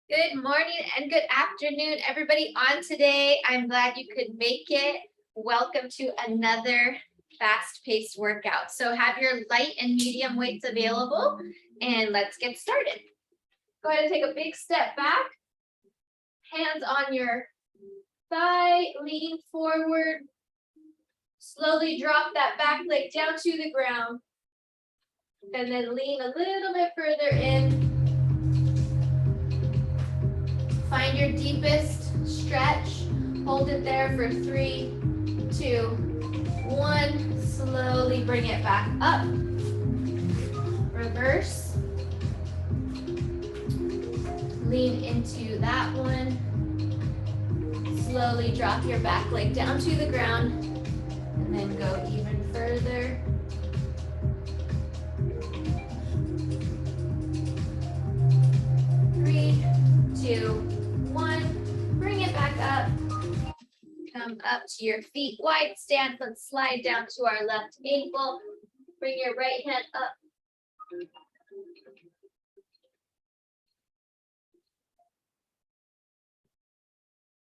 Good morning and good afternoon, everybody on today. I'm glad you could make it. Welcome to another fast-paced workout. So have your light and medium weights available and let's get started. Go ahead and take a big step back. Hands on your thigh, lean forward. Slowly drop that back leg down to the ground. And then lean a little bit further in. Find your deepest stretch. Hold it there for 3, 2, 1. Slowly bring it back up. Reverse. Lean into that one. Slowly drop your back leg down to the ground. And then go even further. Three, 2, 1. Bring it back up. Come up to your feet wide stance. Let's slide down to our left ankle. Bring your right hand up.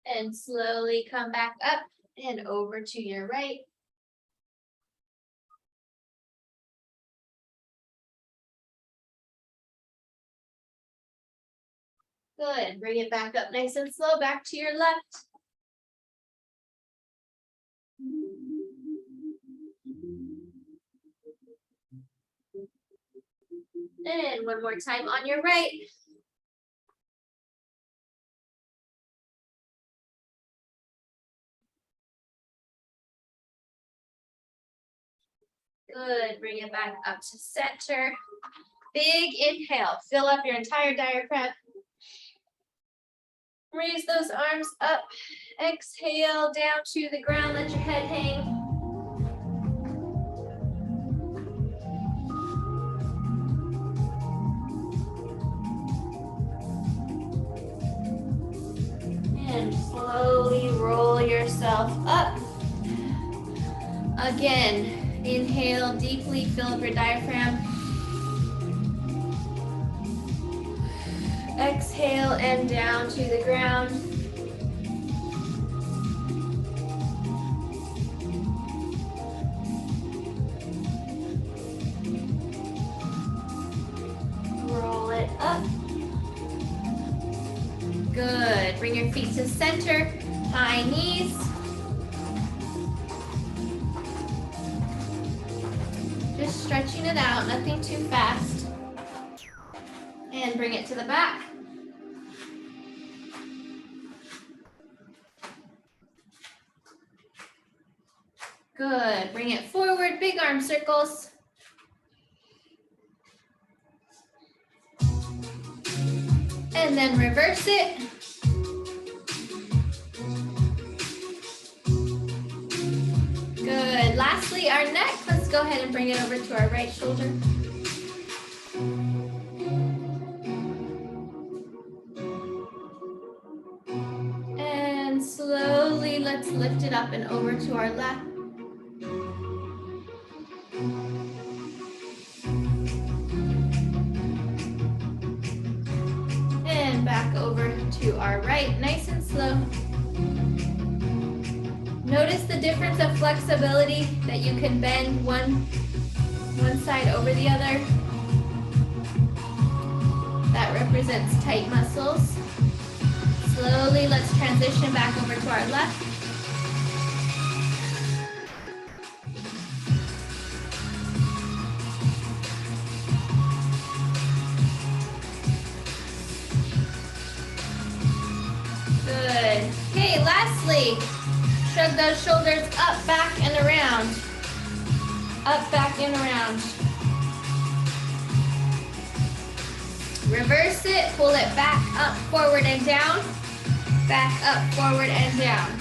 And slowly come back up and over to your right. Good. Bring it back up nice and slow. Back to your left. And one more time on your right. Good. Bring it back up to center. Big inhale. Fill up your entire diaphragm. Raise those arms up. Exhale down to the ground. Let your head hang. And slowly roll yourself up. Again, inhale deeply, fill up your diaphragm. Exhale and down to the ground. Roll it up. Good. Bring your feet to center, high knees. Just stretching it out, nothing too fast. And bring it to the back. Good. Bring it forward, big arm circles. And then reverse it. Good. Lastly, our neck. Let's go ahead and bring it over to our right shoulder. And slowly, let's lift it up and over to our left. And back over to our right, nice and slow. Notice the difference of flexibility that you can bend one side over the other. That represents tight muscles. Slowly, let's transition back over to our left. Good. Okay, lastly, shrug those shoulders up, back, and around. Up, back, and around. Reverse it, pull it back, up, forward, and down. Back, up, forward, and down.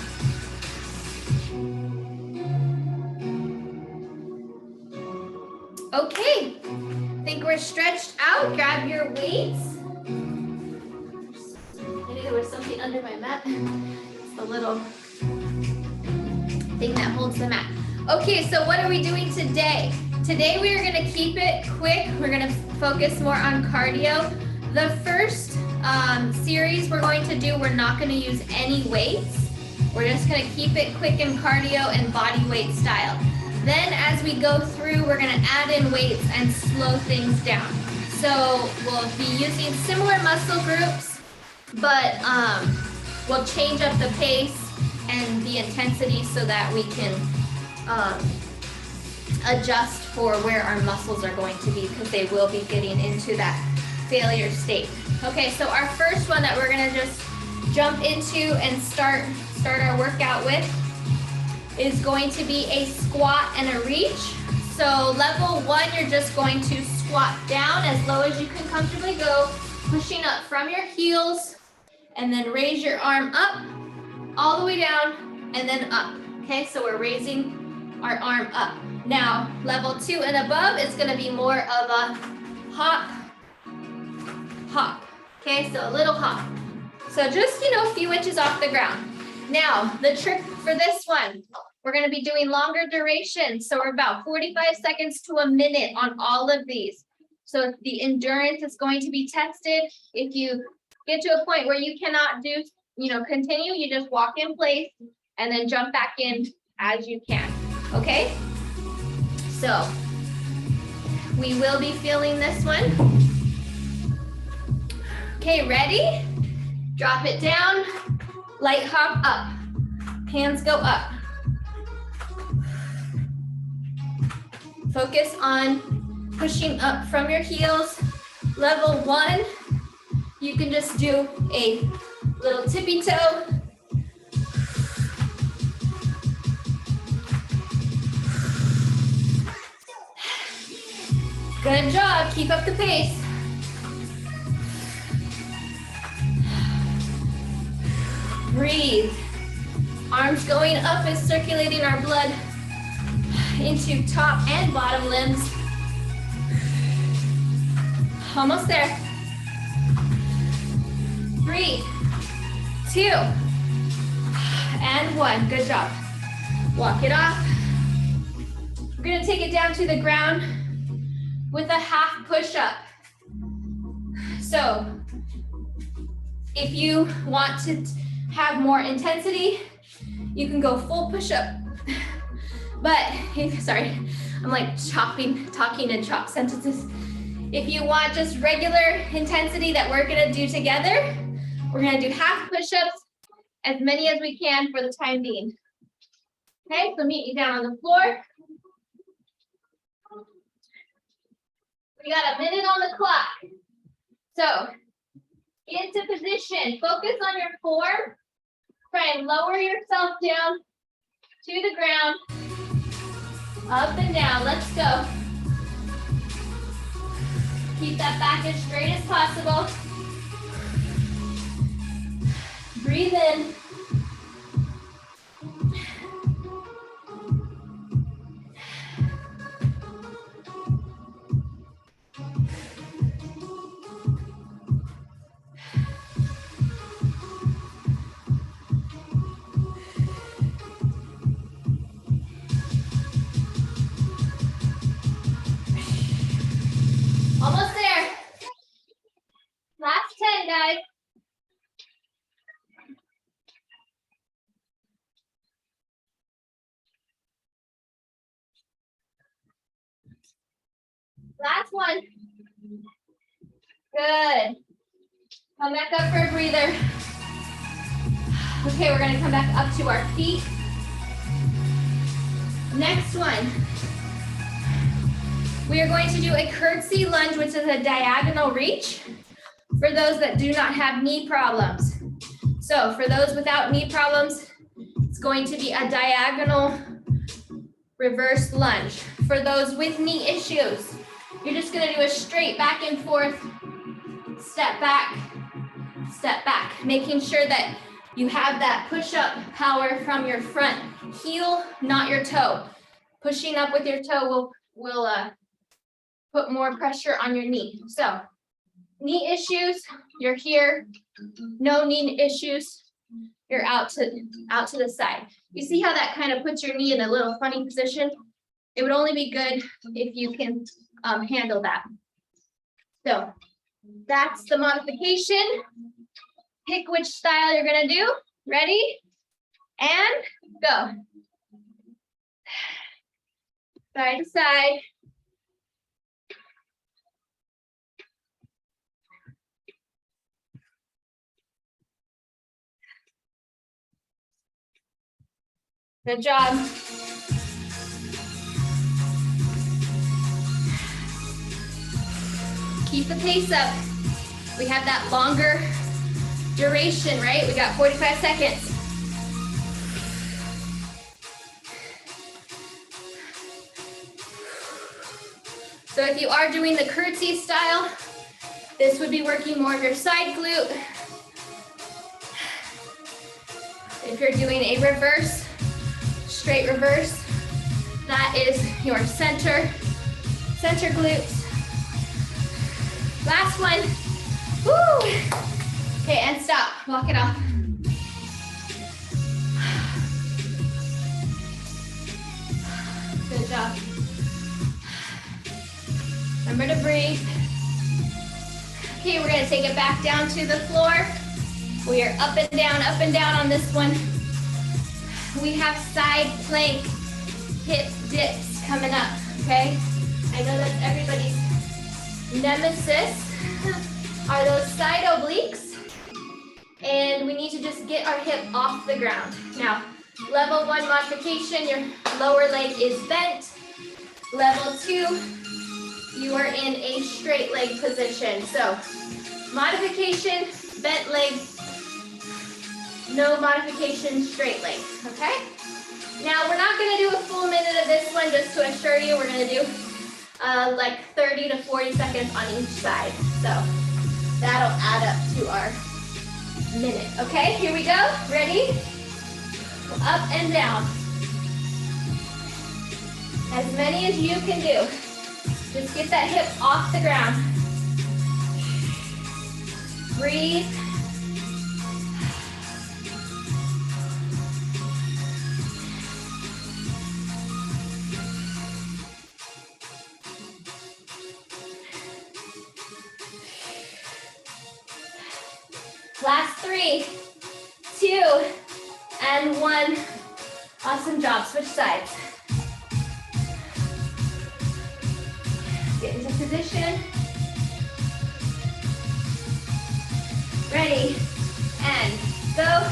Okay, I think we're stretched out. Grab your weights. Maybe there was something under my mat. It's the little thing that holds the mat. Okay, so what are we doing today? Today we are gonna keep it quick. We're gonna focus more on cardio. The first series we're going to do, we're not gonna use any weights. We're just gonna keep it quick and cardio and body weight style. Then as we go through, we're gonna add in weights and slow things down. So we'll be using similar muscle groups, but we'll change up the pace and the intensity so that we can adjust for where our muscles are going to be, because they will be getting into that failure state. Okay, so our first one that we're gonna just jump into and start our workout with is going to be a squat and a reach. So level 1, you're just going to squat down as low as you can comfortably go, pushing up from your heels, and then raise your arm up, all the way down, and then up. Okay, so we're raising our arm up. Now, level 2 and above is gonna be more of a hop, hop. Okay, so a little hop. So just, a few inches off the ground. Now, the trick for this one, we're gonna be doing longer duration. So we're about 45 seconds to a minute on all of these. So the endurance is going to be tested. If you get to a point where you cannot do, continue, you just walk in place and then jump back in as you can, okay? So we will be feeling this one. Okay, ready? Drop it down, light hop up, hands go up. Focus on pushing up from your heels. Level 1, you can just do a little tippy toe. Good job, keep up the pace. Breathe. Arms going up is circulating our blood into top and bottom limbs. Almost there. 3, 2, and 1. Good job. Walk it off. We're gonna take it down to the ground with a half push-up. So if you want to have more intensity, you can go full push-up. But, sorry, I'm like talking and chop sentences. If you want just regular intensity that we're gonna do together, we're gonna do half push-ups, as many as we can for the time being. Okay, so meet you down on the floor. We got a minute on the clock. So, into position, focus on your form. Try and lower yourself down to the ground. Up and down, let's go. Keep that back as straight as possible. Breathe in. Almost there. Last 10, guys. Last one. Good. Come back up for a breather. Okay, we're gonna come back up to our feet. Next one. We are going to do a curtsy lunge, which is a diagonal reach for those that do not have knee problems. So for those without knee problems, it's going to be a diagonal reverse lunge. For those with knee issues, you're just gonna do a straight back and forth, step back, making sure that you have that push-up power from your front heel, not your toe. Pushing up with your toe will put more pressure on your knee. So knee issues, you're here. No knee issues, you're out to the side. You see how that kind of puts your knee in a little funny position? it would only be good if you can handle that. So that's the modification. Pick which style you're gonna do. Ready? And go. Side to side. Good job. Keep the pace up. We have that longer duration, right? We got 45 seconds. So if you are doing the curtsy style, this would be working more of your side glute. If you're doing a reverse, straight reverse, that is your center glutes. Last one. Woo! Okay, and stop. Walk it off. Good job. Remember to breathe. Okay, we're gonna take it back down to the floor. We are up and down on this one. We have side plank hip dips coming up, okay? I know that's everybody's nemesis, are those side obliques. And we need to just get our hip off the ground. Now, level 1 modification, your lower leg is bent. Level 2, you are in a straight leg position. So, modification, bent leg, no modification, straight leg, okay? Now, we're not gonna do a full minute of this one, just to assure you, we're gonna do like 30 to 40 seconds on each side. So, that'll add up to our minute, okay? Here we go, ready? Up and down. As many as you can do. Just get that hip off the ground. Breathe. Last 3, 2, and 1. Awesome job. Switch sides. Get into position. Ready, and go.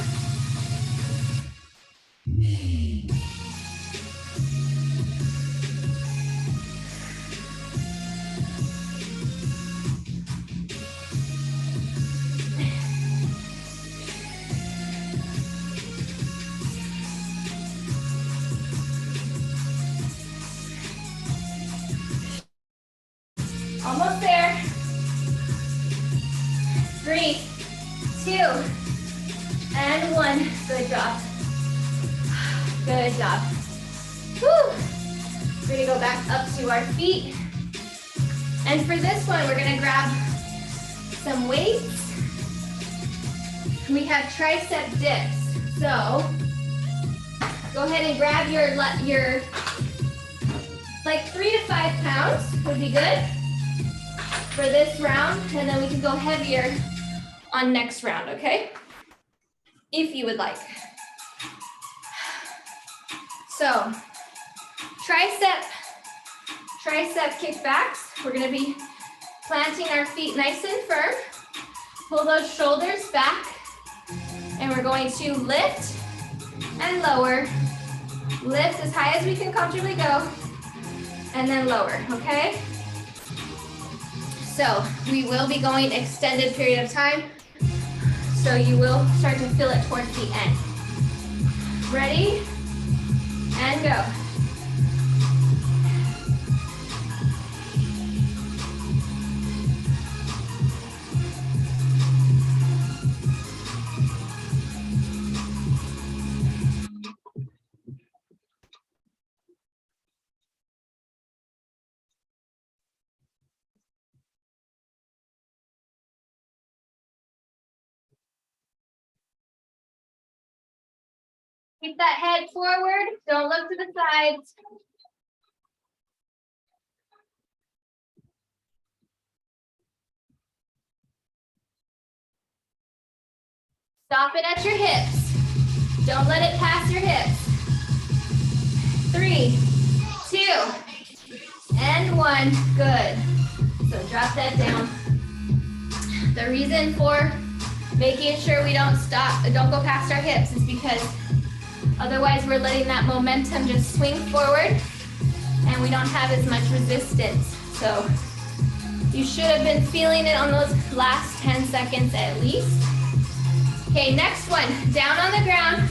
Almost there. 3, 2, and 1. Good job. Good job. Whew. We're gonna go back up to our feet. And for this one, we're gonna grab some weights. We have tricep dips. So go ahead and grab your like 3 to 5 pounds would be good for this round, and then we can go heavier on next round, okay? If you would like. So, tricep kickbacks. We're gonna be planting our feet nice and firm. Pull those shoulders back, and we're going to lift and lower. Lift as high as we can comfortably go, and then lower, okay? So we will be going extended period of time, so you will start to feel it towards the end. Ready? And go. Keep that head forward, don't look to the sides. Stop it at your hips. Don't let it pass your hips. 3, 2, and 1. Good. So drop that down. The reason for making sure we don't go past our hips is because otherwise we're letting that momentum just swing forward and we don't have as much resistance. So you should have been feeling it on those last 10 seconds at least. Okay, next one, down on the ground,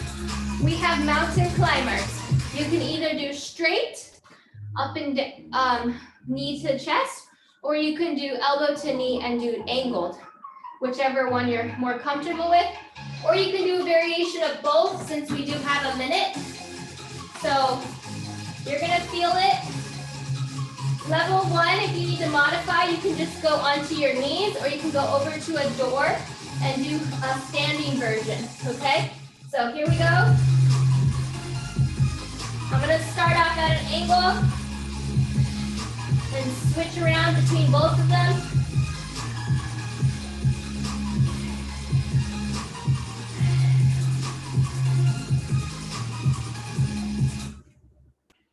we have mountain climbers. You can either do straight, up and knee to chest, or you can do elbow to knee and do angled, whichever one you're more comfortable with. Or you can do a variation of both since we do have a minute. So you're gonna feel it. Level 1, if you need to modify, you can just go onto your knees or you can go over to a door and do a standing version, okay? So here we go. I'm gonna start off at an angle and switch around between both of them.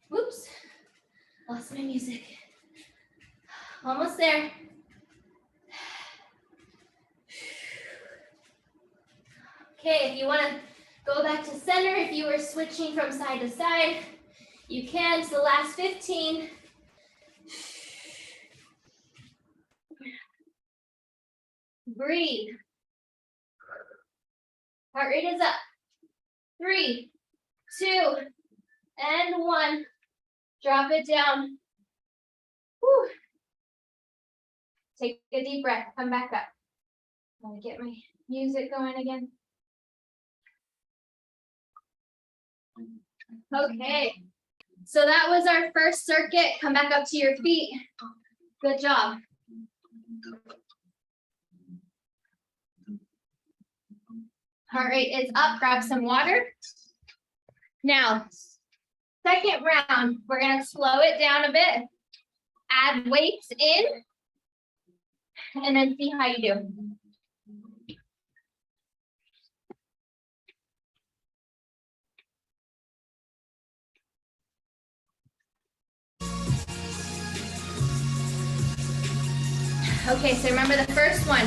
Whoops, lost my music. Almost there. Okay, if you want to go back to center, if you were switching from side to side, you can. So the last 15. Breathe. Heart rate is up. 3, 2, and 1. Drop it down. Whew. Take a deep breath. Come back up. I'm going to get my music going again. Okay. So that was our first circuit. Come back up to your feet. Good job. Heart rate is up. Grab some water. Now, second round, we're going to slow it down a bit. Add weights in. And then see how you do. Okay, so remember the first one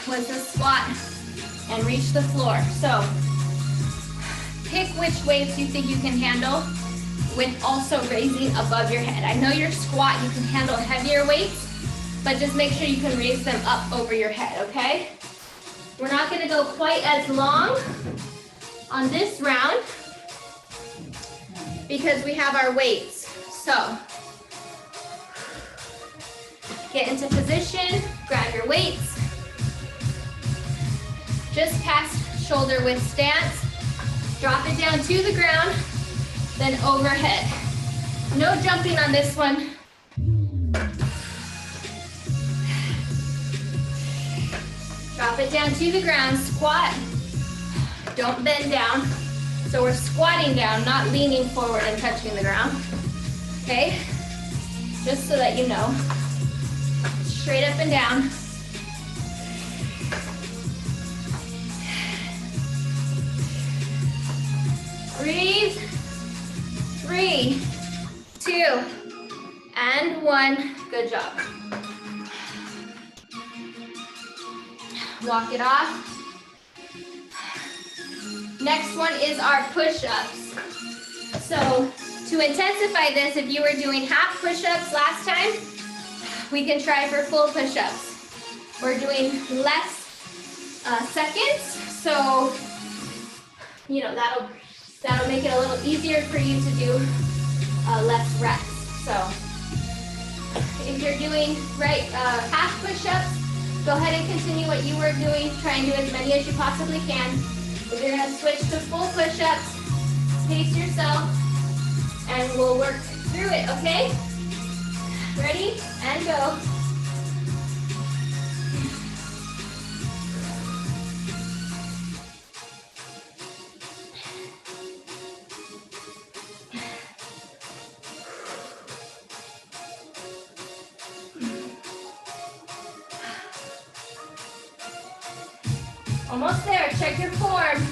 was the squat and reach the floor. So pick which weights you think you can handle with also raising above your head. I know your squat, you can handle heavier weights, but just make sure you can raise them up over your head, okay? We're not gonna go quite as long on this round because we have our weights. So get into position, grab your weights. Just past shoulder width stance. Drop it down to the ground, then overhead. No jumping on this one. Drop it down to the ground, squat. Don't bend down. So we're squatting down, not leaning forward and touching the ground. Okay? Just so that you know. Straight up and down. Breathe. 3, 2, and 1. Good job. Walk it off. Next one is our push-ups. So to intensify this, if you were doing half push-ups last time, we can try for full push-ups. We're doing less seconds, so you know that'll make it a little easier for you to do less reps. So if you're doing half push-ups, go ahead and continue what you were doing. Try and do as many as you possibly can. If you're gonna switch to full push-ups, pace yourself, and we'll work through it, okay? Ready? And go. Almost there, check your form.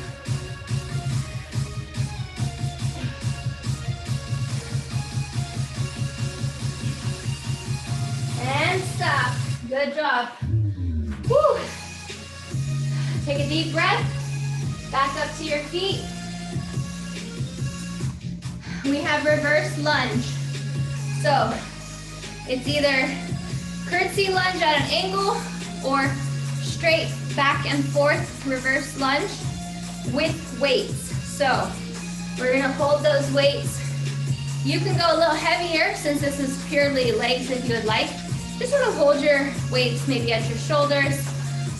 And stop, good job. Woo. Take a deep breath, back up to your feet. We have reverse lunge. So it's either curtsy lunge at an angle or straight back and forth reverse lunge with weights. So we're gonna hold those weights. You can go a little heavier since this is purely legs if you would like. Just sort of hold your weights maybe at your shoulders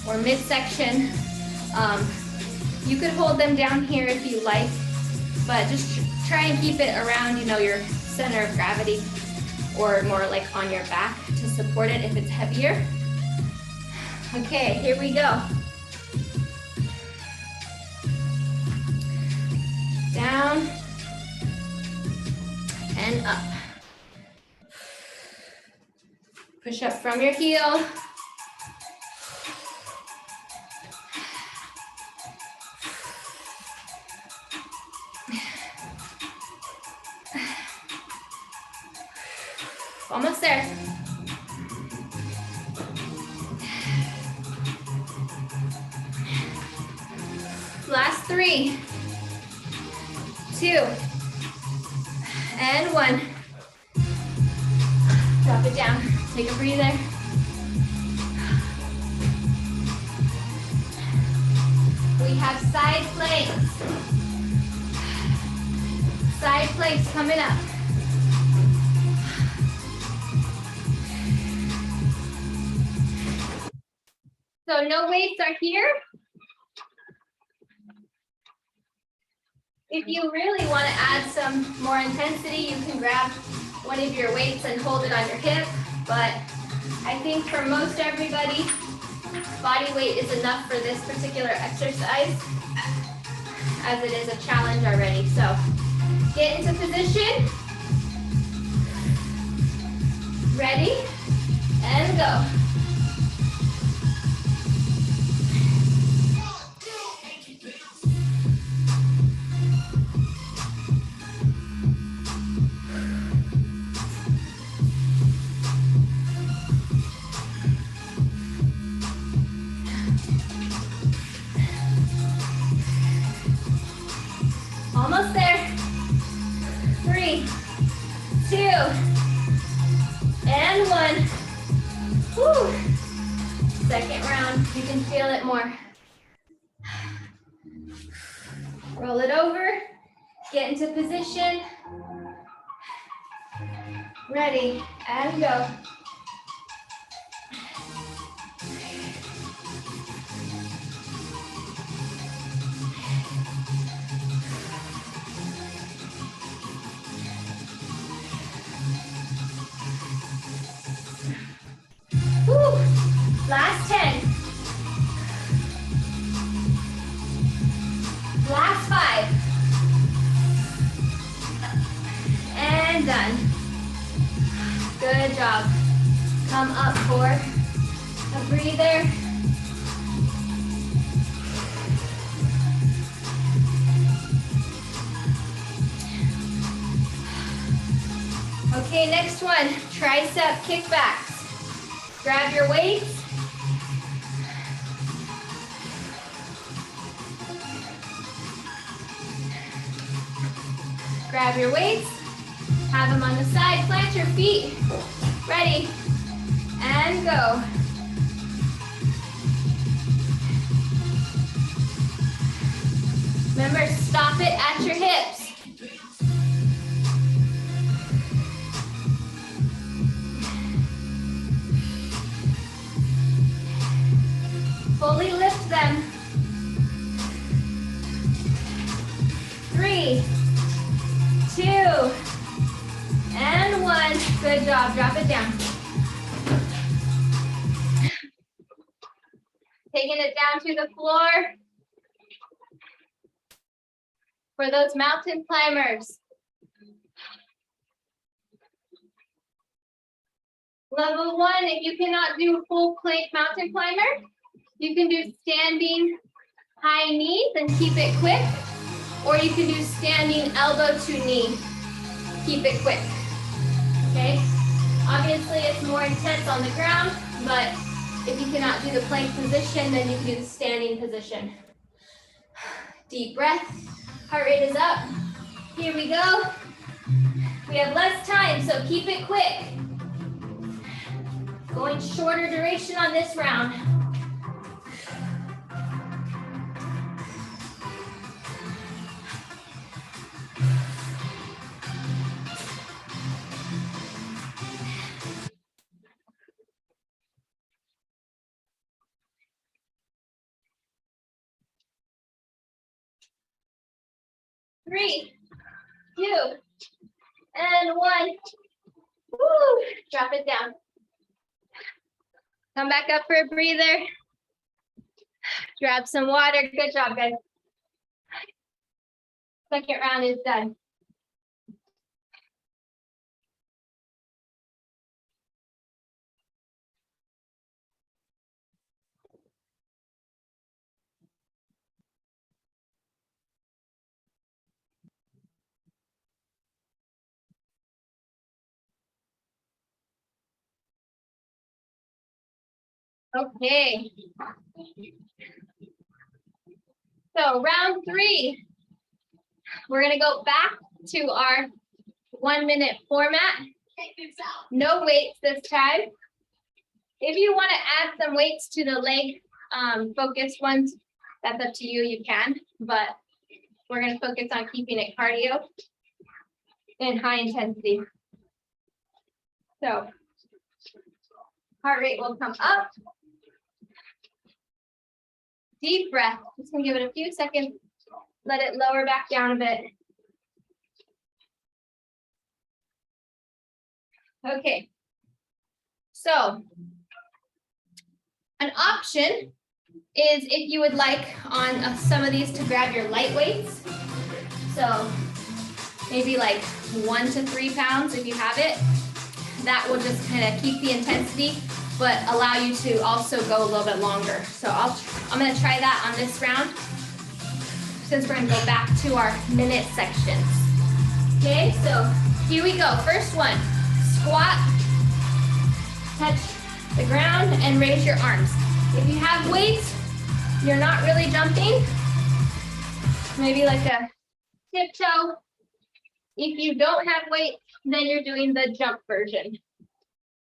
or midsection. You could hold them down here if you like, but just try and keep it around, your center of gravity or more like on your back to support it if it's heavier. Okay, here we go. Down and up. Push up from your heel. Almost there. Last 3, 2, and 1. Drop it down. Take a breather. We have side planks. Side planks coming up. So no weights are here. If you really want to add some more intensity, you can grab one of your weights and hold it on your hip. But I think for most everybody, body weight is enough for this particular exercise, as it is a challenge already. So get into position. Ready, and go. Almost there. 3, 2, and 1. Woo. Second round, you can feel it more. Roll it over, get into position. Ready, and go. Woo. Last 10. Last 5. And done. Good job. Come up for a breather. Okay, next one, tricep kickbacks. Grab your weights. Grab your weights, have them on the side, plant your feet. Ready, and go. Remember, stop it at your hips. Fully lift them. 3, 2, and 1. Good job. Drop it down. Taking it down to the floor. For those mountain climbers. Level 1, if you cannot do full plank mountain climber, you can do standing high knees and keep it quick, or you can do standing elbow to knee. Keep it quick, okay? Obviously, it's more intense on the ground, but if you cannot do the plank position, then you can do the standing position. Deep breath, heart rate is up. Here we go. We have less time, so keep it quick. Going shorter duration on this round. Three, 2, and 1. Woo, drop it down. Come back up for a breather. Grab some water. Good job, guys. Second round is done. Okay. So round 3, we're gonna go back to our 1-minute format. No weights this time. If you want to add some weights to the leg focused ones, that's up to you, you can, but we're gonna focus on keeping it cardio and high intensity. So heart rate will come up. Deep breath. Just gonna give it a few seconds. Let it lower back down a bit. Okay. So an option is if you would like on some of these to grab your light weights. So maybe like 1 to 3 pounds if you have it. That will just kind of keep the intensity, but allow you to also go a little bit longer. So I'm gonna try that on this round, since we're gonna go back to our minute sections. Okay, so here we go. First one, squat, touch the ground and raise your arms. If you have weights, you're not really jumping, maybe like a tiptoe. If you don't have weight, then you're doing the jump version.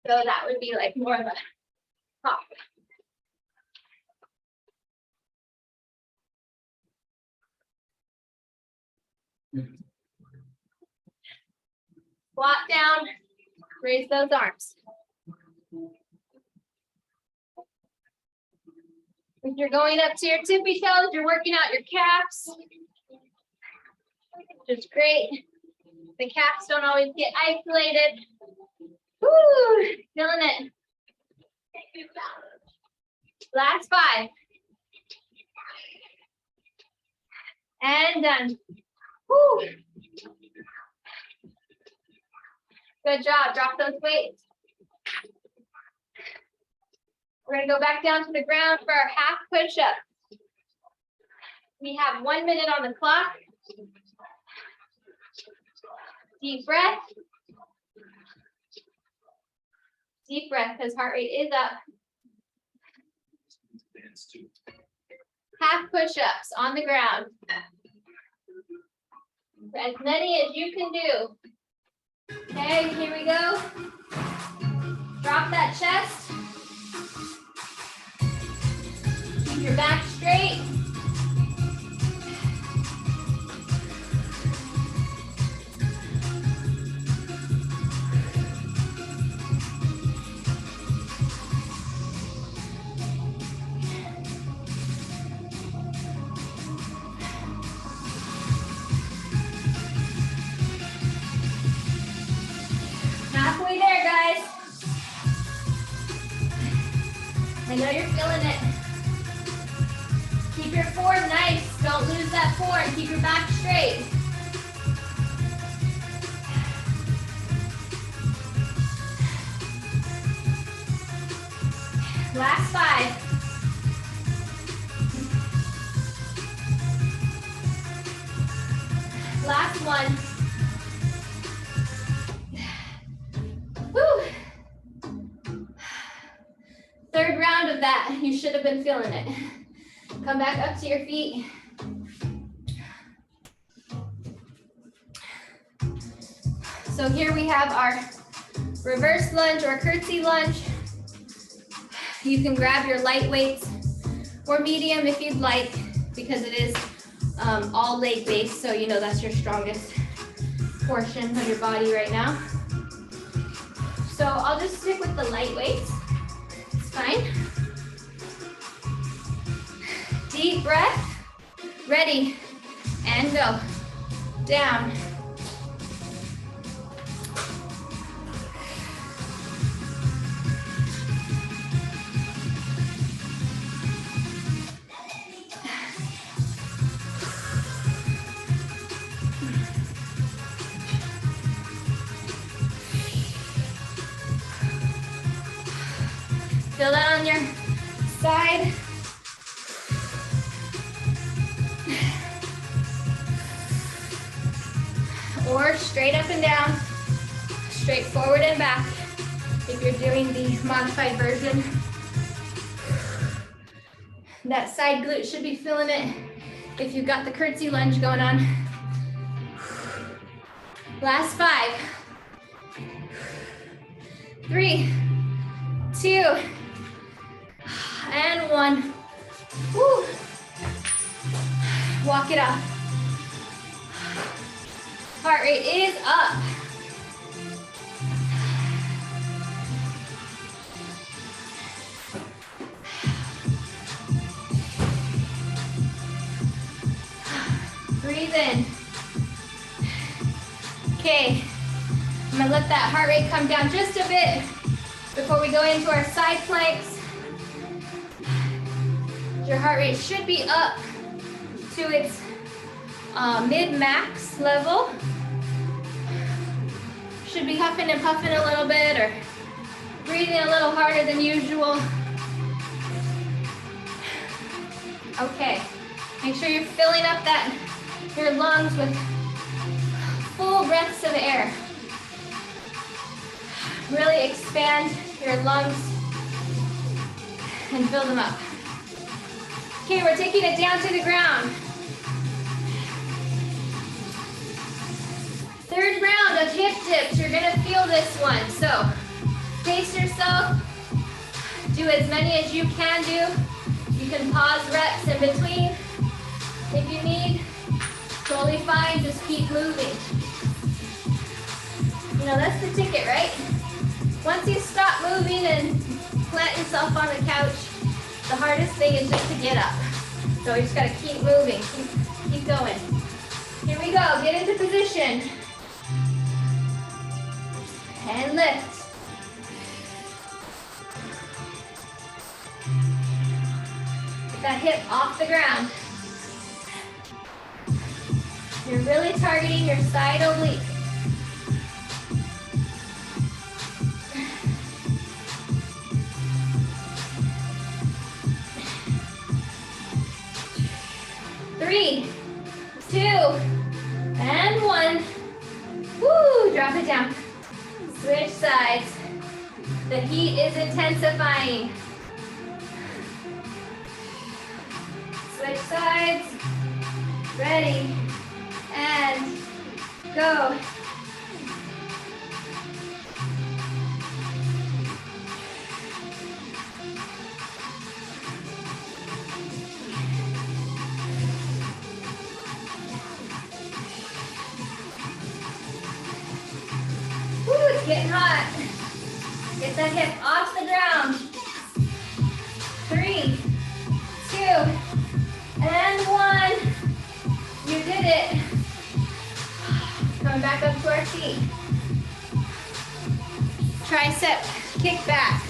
So that would be like more of a hop. Squat down, raise those arms. If you're going up to your tippy toes, you're working out your calves, which is great. The calves don't always get isolated. Woo, feeling it. Last 5. And done. Woo. Good job, drop those weights. We're gonna go back down to the ground for our half push-up. We have 1 minute on the clock. Deep breath. Deep breath, because heart rate is up. Half push-ups on the ground. As many as you can do. Okay, here we go. Drop that chest. Keep your back straight. Halfway there, guys. I know you're feeling it. Keep your form nice. Don't lose that form. Keep your back straight. Last 5. Last one. Woo. Third round of that. You should have been feeling it. Come back up to your feet. So here we have our reverse lunge or curtsy lunge. You can grab your light weights or medium if you'd like, because it is all leg based, so you know that's your strongest portion of your body right now. So I'll just stick with the light weights. It's fine. Deep breath. Ready, and go. Down. Feel that on your side. Or straight up and down, straight forward and back if you're doing the modified version. That side glute should be feeling it if you've got the curtsy lunge going on. Last 5, 3, 2, and 1. Woo. Walk it off. Heart rate is up. Breathe in. Okay, I'm gonna let that heart rate come down just a bit before we go into our side planks. Your heart rate should be up to its mid-max level. Should be huffing and puffing a little bit or breathing a little harder than usual. Okay, make sure you're filling up your lungs with full breaths of air. Really expand your lungs and fill them up. Okay, we're taking it down to the ground. Third round of hip dips. You're gonna feel this one. So pace yourself. Do as many as you can do. You can pause reps in between if you need. Totally fine, just keep moving. You know, that's the ticket, right? Once you stop moving and plant yourself on the couch, the hardest thing is just to get up. So you just gotta keep moving, keep going. Here we go, get into position. And lift. Get that hip off the ground. You're really targeting your side oblique. Three, 2, and 1. Woo, drop it down. Switch sides. The heat is intensifying. Switch sides. Ready. And go. Woo, it's getting hot. Get that hip off the ground. 3, 2, and 1. You did it. Coming back up to our feet. Tricep kickbacks.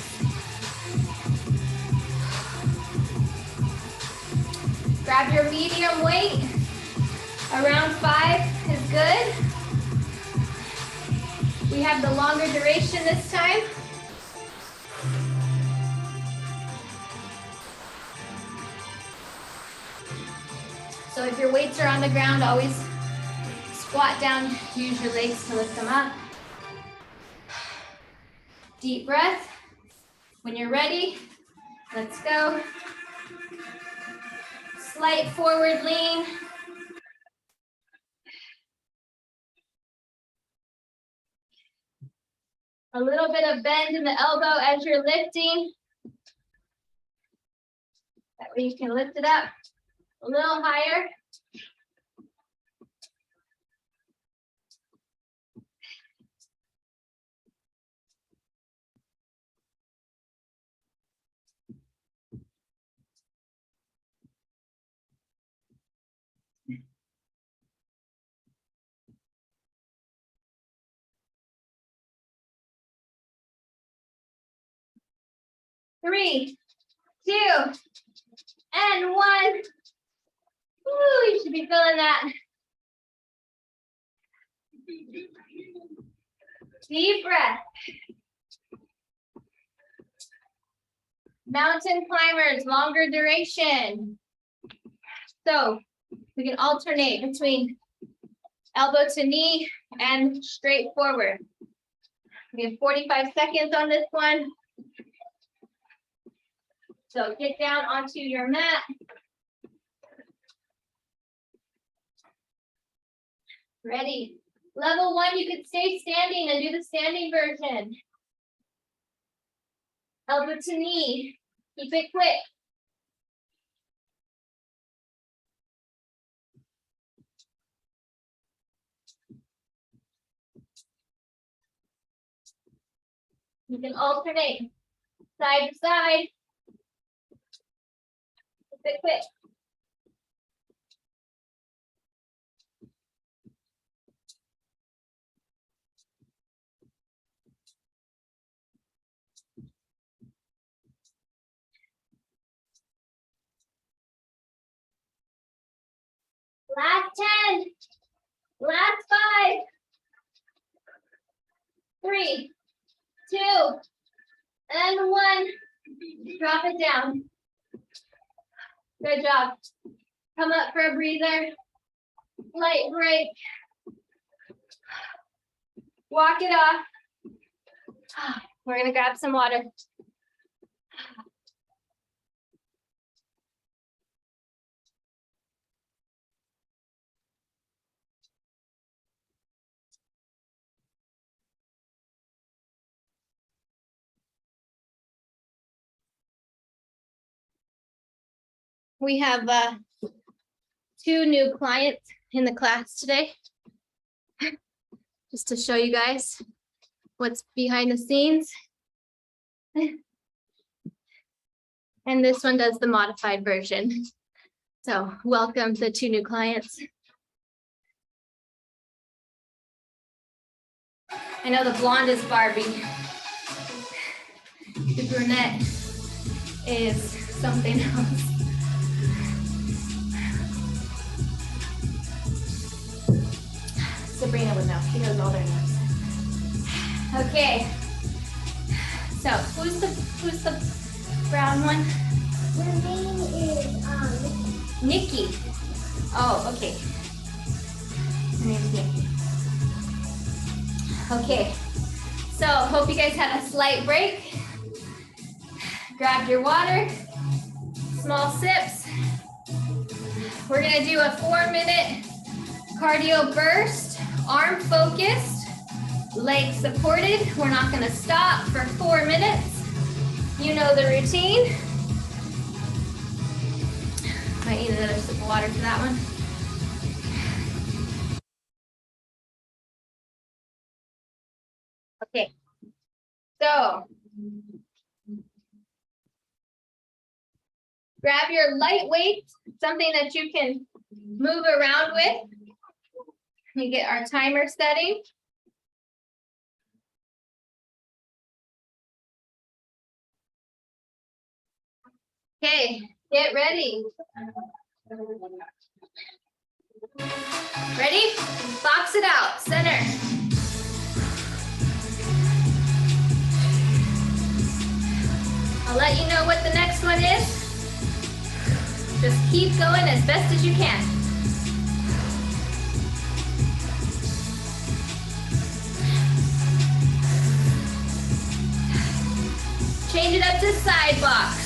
Grab your medium weight. Around 5 is good. We have the longer duration this time. So if your weights are on the ground, always Squat down, use your legs to lift them up. Deep breath. When you're ready, let's go. Slight forward lean. A little bit of bend in the elbow as you're lifting. That way you can lift it up a little higher. Three, two, and one. Woo, you should be feeling that. Deep breath. Mountain climbers, longer duration. So we can alternate between elbow to knee and straight forward. We have 45 seconds on this one. So get down onto your mat. Ready. Level 1, you could stay standing and do the standing version. Elbow to knee. Keep it quick. You can alternate side to side. Keep it quick. Last 10. Last 5. 3, 2, and 1. Drop it down. Good job. Come up for a breather. Light break. Walk it off. We're going to grab some water. We have 2 new clients in the class today. Just to show you guys what's behind the scenes. And this one does the modified version. So welcome the 2 new clients. I know the blonde is Barbie. The brunette is something else. Sabrina would know. She knows all their names. Okay. So who's the brown one? Her name is Nikki. Oh, okay. Her name's Nikki. Okay. So hope you guys had a slight break. Grab your water. Small sips. We're gonna do a 4-minute cardio burst. Arm focused, legs supported. We're not gonna stop for 4 minutes. You know the routine. Might need another sip of water for that one. Okay, so grab your light weight, something that you can move around with. We get our timer setting. Okay, get ready. Ready? Box it out, center. I'll let you know what the next one is. Just keep going as best as you can. change it up to side box.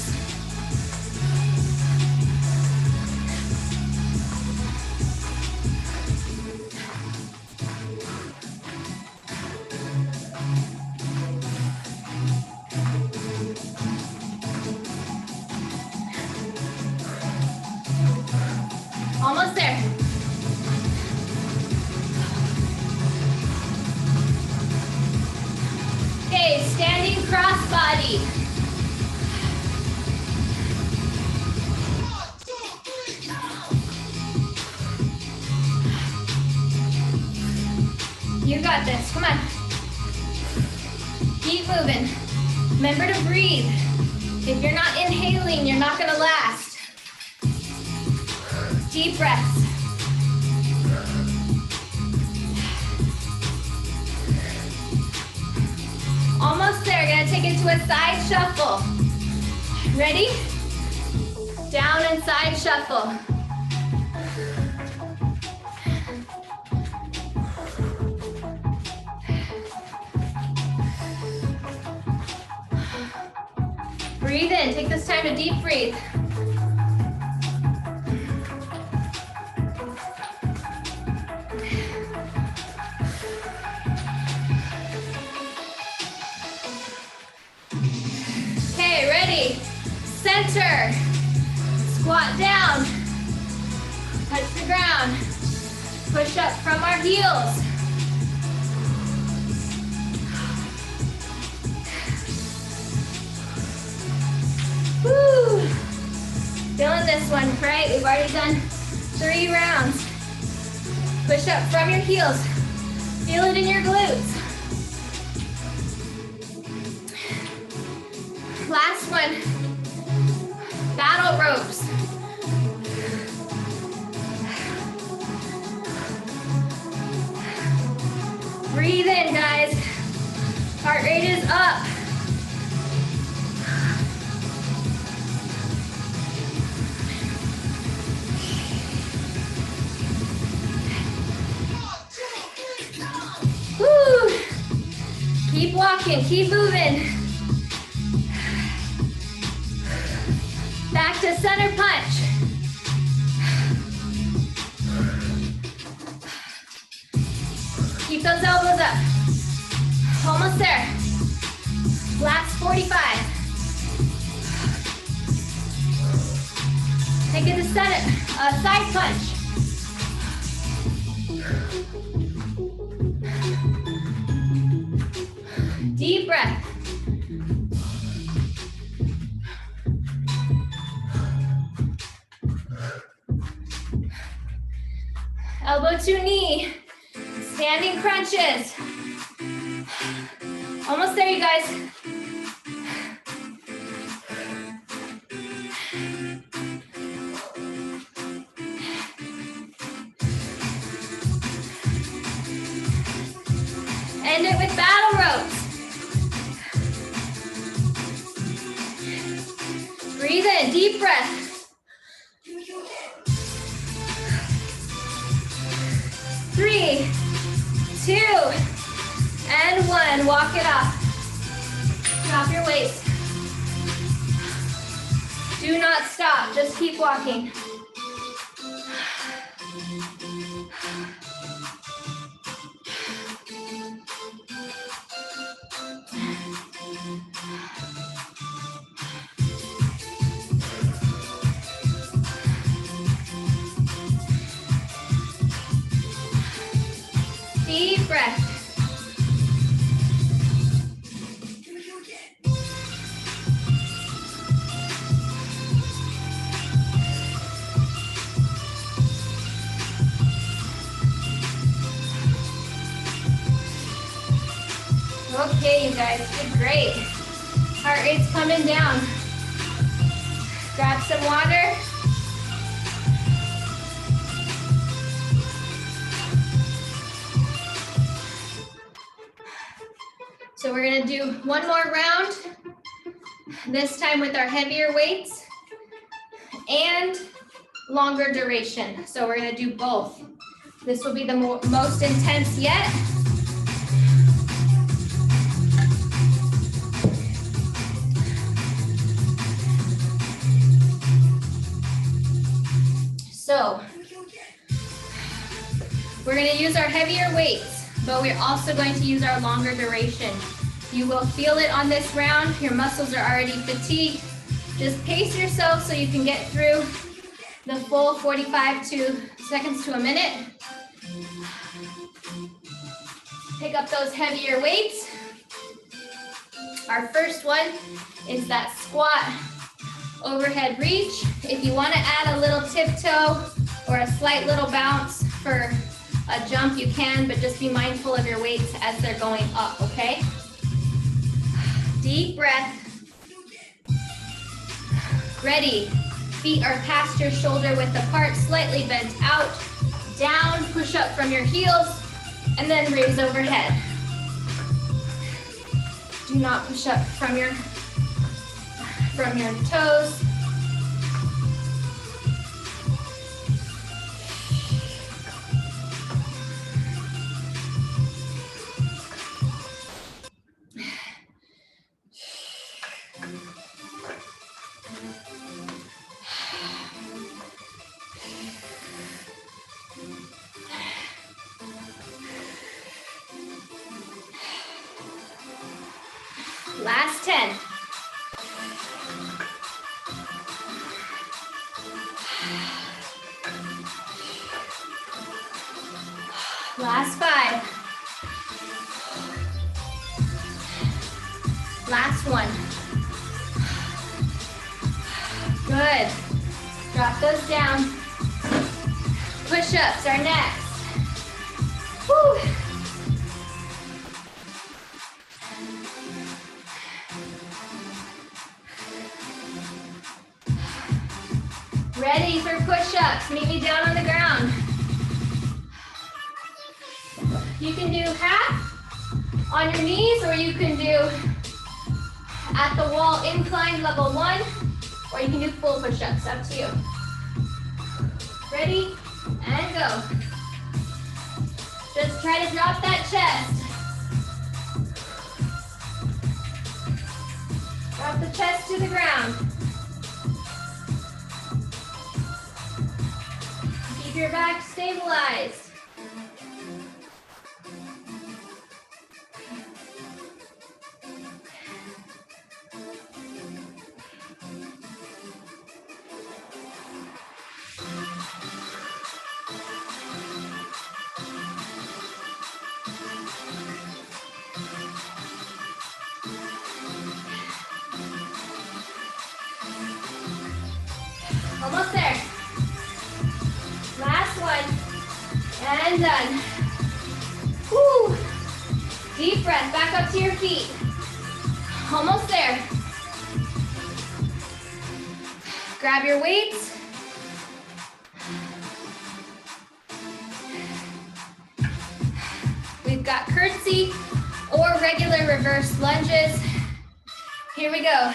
Almost there. Okay, standing cross body. You got this, come on. Keep moving. Remember to breathe. If you're not inhaling, you're not gonna last. Deep breaths. Almost there, gonna take it to a side shuffle. Ready? Down and side shuffle. Breathe in, take this time to deep breathe. Okay, ready? Center. Squat down. Touch the ground. Push up from our heels. Woo! Feeling this one, right? We've already done 3 rounds. Push up from your heels. Feel it in your glutes. Last one. Battle ropes. Breathe in, guys. Heart rate is up. Woo! Keep walking, keep moving. Back to center punch. Keep those elbows up. Almost there. Last 45. Take it to center, side punch. Deep breath. Elbow to knee. Standing crunches. Almost there, you guys. End it with battle ropes. Breathe in, deep breath. 3, 2, and 1. Walk it off. Drop your weight. Do not stop, just keep walking. Deep breath. Okay, you guys, did great. Heart rate's coming down. Grab some water. So we're gonna do one more round, this time with our heavier weights and longer duration. So we're gonna do both. This will be the most intense yet. So we're going to use our heavier weights, but we're also going to use our longer duration. You will feel it on this round. Your muscles are already fatigued. Just pace yourself so you can get through the full 45 seconds to a minute. Pick up those heavier weights. Our first one is that squat overhead reach. If you want to add a little tiptoe or a slight little bounce for a jump, you can, but just be mindful of your weights as they're going up, okay? Deep breath. Ready. Feet are past your shoulder width apart, slightly bent out. Down, push up from your heels, and then raise overhead. Do not push up from your toes. Last 10. Last 5. Last one. Good. Drop those down. Push-ups are next. Woo. Ready for push-ups. Meet me down on the ground. You can do half on your knees, or you can do at the wall incline level 1, or you can do full push-ups. Up to you. Ready? And go. Just try to drop that chest. Drop the chest to the ground. Keep your back stabilized. Almost there. Last one. And done. Woo. Deep breath. Back up to your feet. Almost there. Grab your weights. We've got curtsy or regular reverse lunges. Here we go.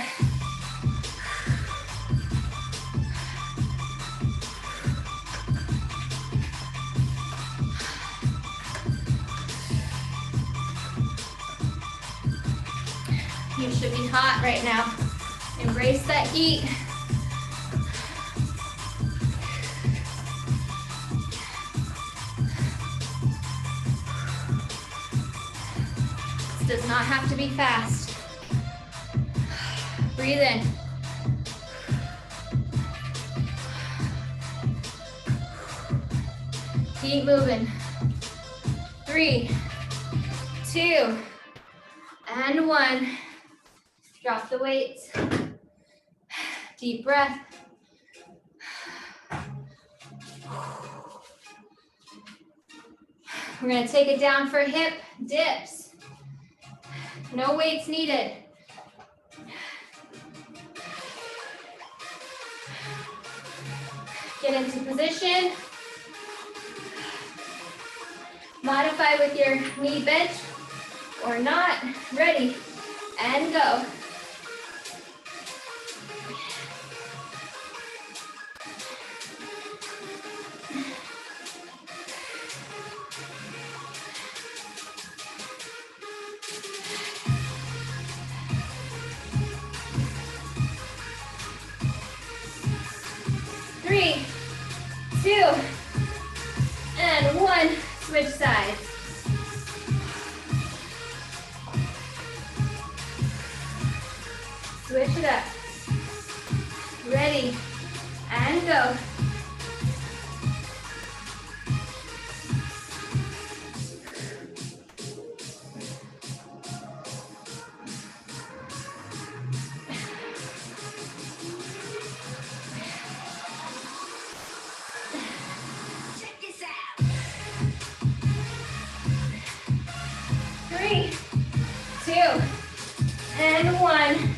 You should be hot right now. Embrace that heat. This does not have to be fast. Breathe in. Keep moving. 3, 2, and 1. Drop the weights. Deep breath. We're going to take it down for hip dips. No weights needed. Get into position. Modify with your knee bent or not. Ready, and go. Three, 2, sides. Switch it up. Ready, and go. Check this out. 3, 2, and 1.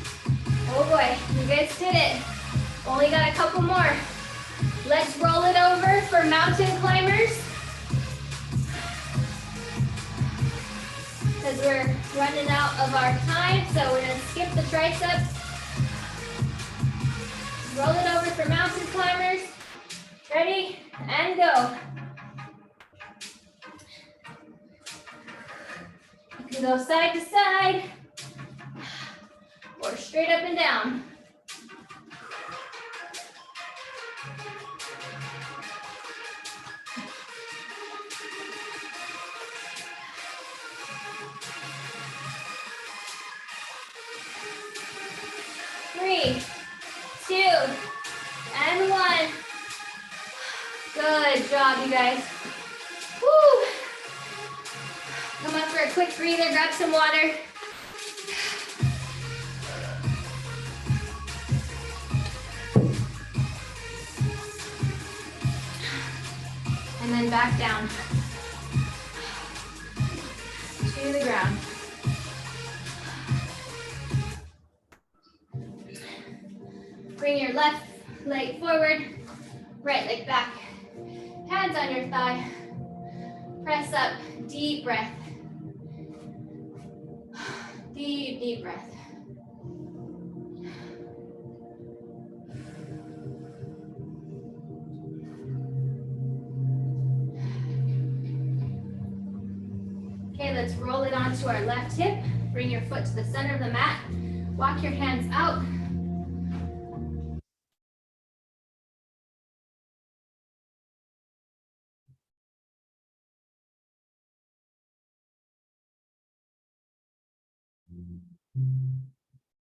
Oh boy, you guys did it. Only got a couple more. Let's roll it over for mountain climbers. Because we're running out of our time, so we're gonna skip the triceps. Roll it over for mountain climbers. Ready, and go. You can go side to side, or straight up and down. Three, 2, and 1. Good job, you guys. Woo! Come up for a quick breather, grab some water. And then back down to the ground. Bring your left leg forward, right leg back. Hands on your thigh. Press up, deep breath. Deep, deep breath. Okay, let's roll it onto our left hip. Bring your foot to the center of the mat. Walk your hands out.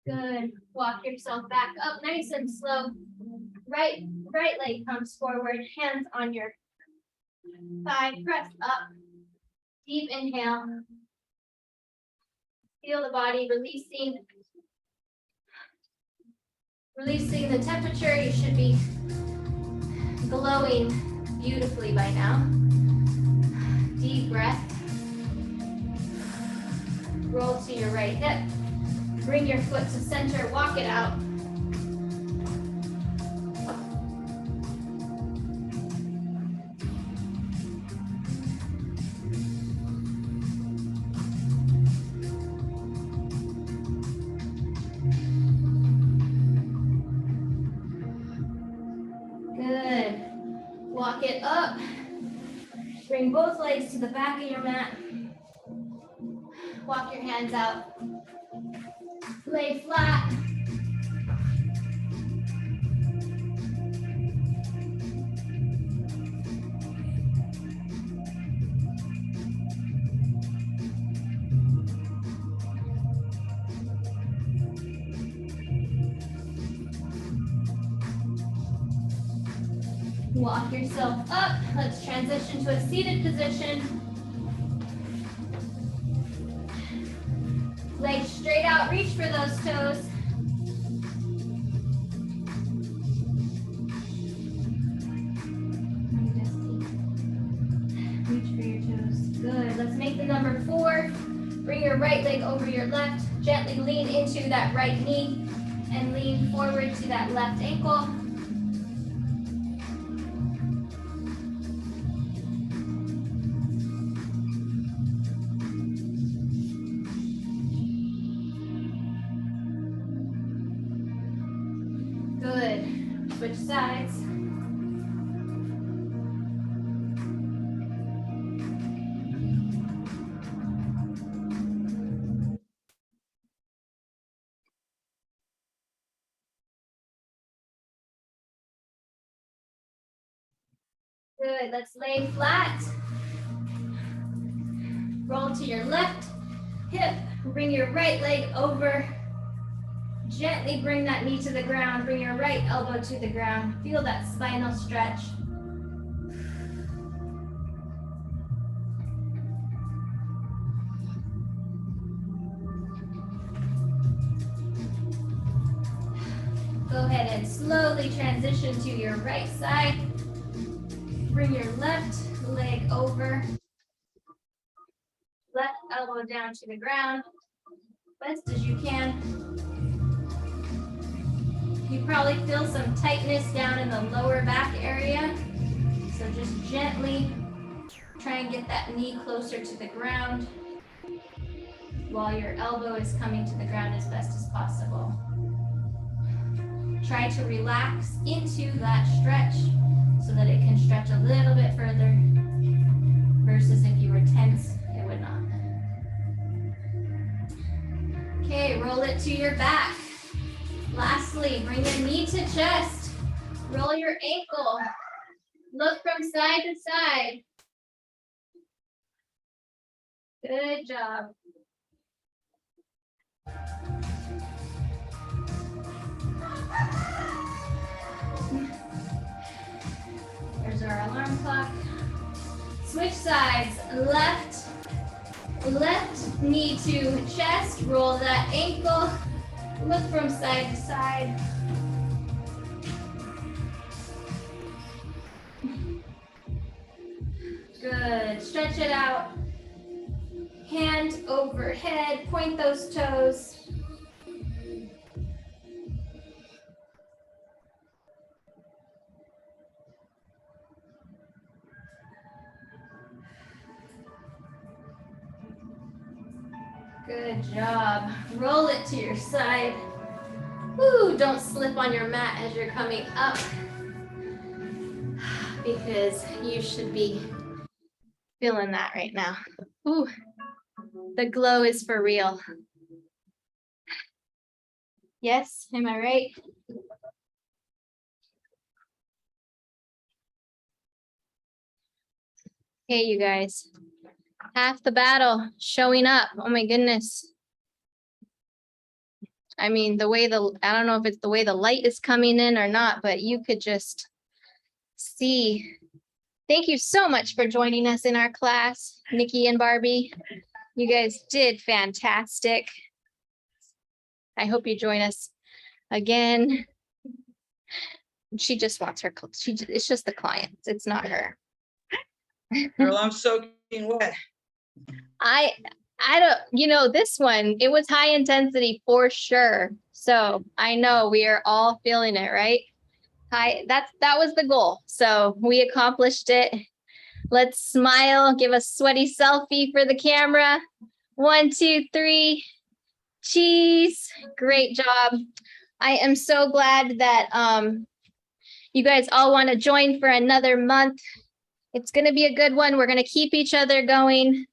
Good. Walk yourself back up nice and slow. Right leg comes forward, hands on your thigh, press up. Deep inhale. Feel the body releasing the temperature. You should be glowing beautifully by now. Deep breath. Roll to your right hip. Bring your foot to center, walk it out. Good. Walk it up. Bring both legs to the back of your mat. Walk your hands out. Lay flat. Walk yourself up. Let's transition to a seated position. Legs straight out, reach for those toes. Reach for your toes. Good. Let's make the number 4. Bring your right leg over your left. Gently lean into that right knee and lean forward to that left ankle. Good. Switch sides. Good. Let's lay flat. Roll to your left hip. Bring your right leg over. Gently bring that knee to the ground. Bring your right elbow to the ground. Feel that spinal stretch. Go ahead and slowly transition to your right side. Bring your left leg over. Left elbow down to the ground. Best as you can. You probably feel some tightness down in the lower back area. So just gently try and get that knee closer to the ground while your elbow is coming to the ground as best as possible. Try to relax into that stretch so that it can stretch a little bit further versus if you were tense, it would not. Okay, roll it to your back. Lastly, bring your knee to chest. Roll your ankle. Look from side to side. Good job. There's our alarm clock. Switch sides. Left knee to chest. Roll that ankle. Look from side to side. Good. Stretch it out. Hand overhead. Point those toes. Good job. Roll it to your side. Ooh, don't slip on your mat as you're coming up because you should be feeling that right now. Ooh, the glow is for real. Yes, am I right? Hey, you guys. Half the battle showing up. Oh my goodness. I mean, I don't know if it's the way the light is coming in or not, but you could just see. Thank you so much for joining us in our class, Nikki and Barbie. You guys did fantastic. I hope you join us again. She just wants her, it's just the clients. It's not her. Girl, I'm soaking wet. I don't, this one, it was high intensity for sure. So I know we are all feeling it, right? That was the goal. So we accomplished it. Let's smile, give a sweaty selfie for the camera. 1, 2, 3. Cheese. Great job. I am so glad that you guys all want to join for another month. It's going to be a good one. We're going to keep each other going.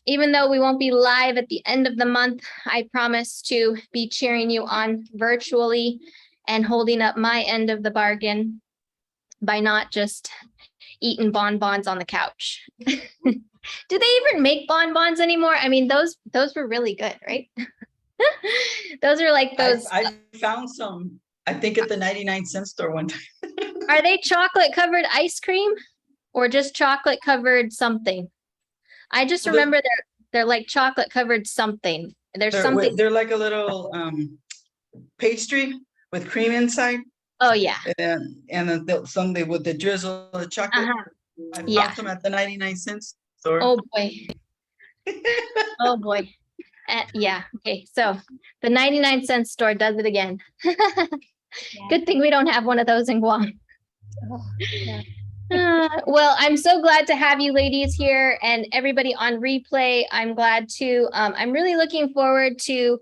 Even though we won't be live at the end of the month, I promise to be cheering you on virtually and holding up my end of the bargain by not just eating bonbons on the couch. Do they even make bonbons anymore? I mean, those were really good, right? Those are like those. I found some, I think at the 99-cent store one time. Are they chocolate covered ice cream or just chocolate covered something? I just remember they're like chocolate covered something. They're like a little pastry with cream inside. Oh yeah. And then Sunday with the drizzle of chocolate. I found them at the 99-cent store. Oh boy. Oh boy. Yeah. Okay. So the 99-cent store does it again. Good thing we don't have one of those in Guam. Oh, yeah. Well, I'm so glad to have you ladies here and everybody on replay. I'm glad to, I'm really looking forward to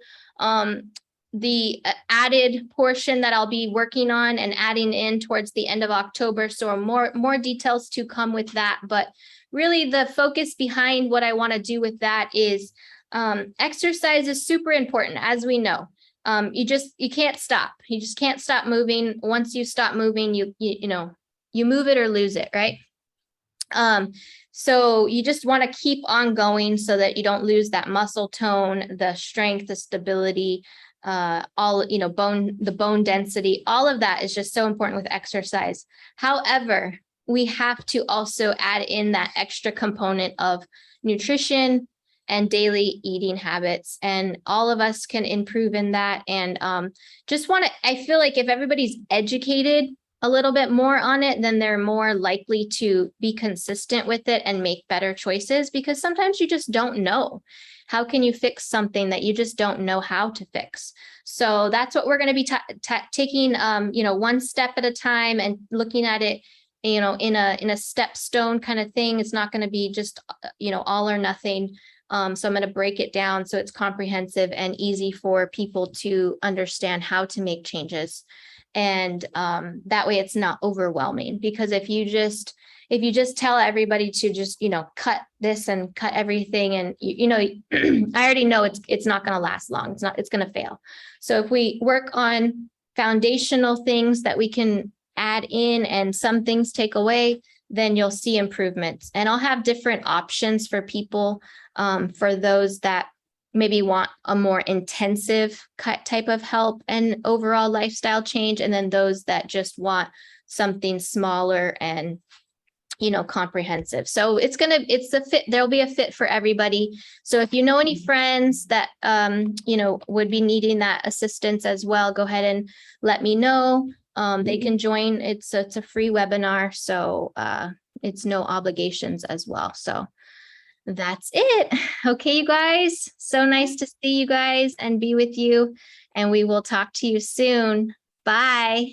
the added portion that I'll be working on and adding in towards the end of October. So more details to come with that. But really the focus behind what I want to do with that is exercise is super important, as we know. You can't stop. You just can't stop moving. Once you stop moving, you move it or lose it, right? So you just want to keep on going so that you don't lose that muscle tone, the strength, the stability, all, you know, the bone density, all of that is just so important with exercise. However, we have to also add in that extra component of nutrition and daily eating habits. And all of us can improve in that. And I feel like if everybody's educated a little bit more on it, then they're more likely to be consistent with it and make better choices, because sometimes you just don't know. How can you fix something that you just don't know how to fix? So that's what we're going to be taking, one step at a time and looking at it, in a stepstone kind of thing. It's not going to be just, all or nothing. So I'm going to break it down so it's comprehensive and easy for people to understand how to make changes. And that way it's not overwhelming, because if you just tell everybody to just, cut this and cut everything, and I already know it's not going to last long. It's going to fail. So if we work on foundational things that we can add in and some things take away, then you'll see improvements. And I'll have different options for people, for those that maybe want a more intensive type of help and overall lifestyle change, and then those that just want something smaller and comprehensive. So it's a fit. There'll be a fit for everybody. So if you know any friends that would be needing that assistance as well, go ahead and let me know. They can join. It's a free webinar, so it's no obligations as well. So that's it. Okay, you guys. So nice to see you guys and be with you. And we will talk to you soon. Bye.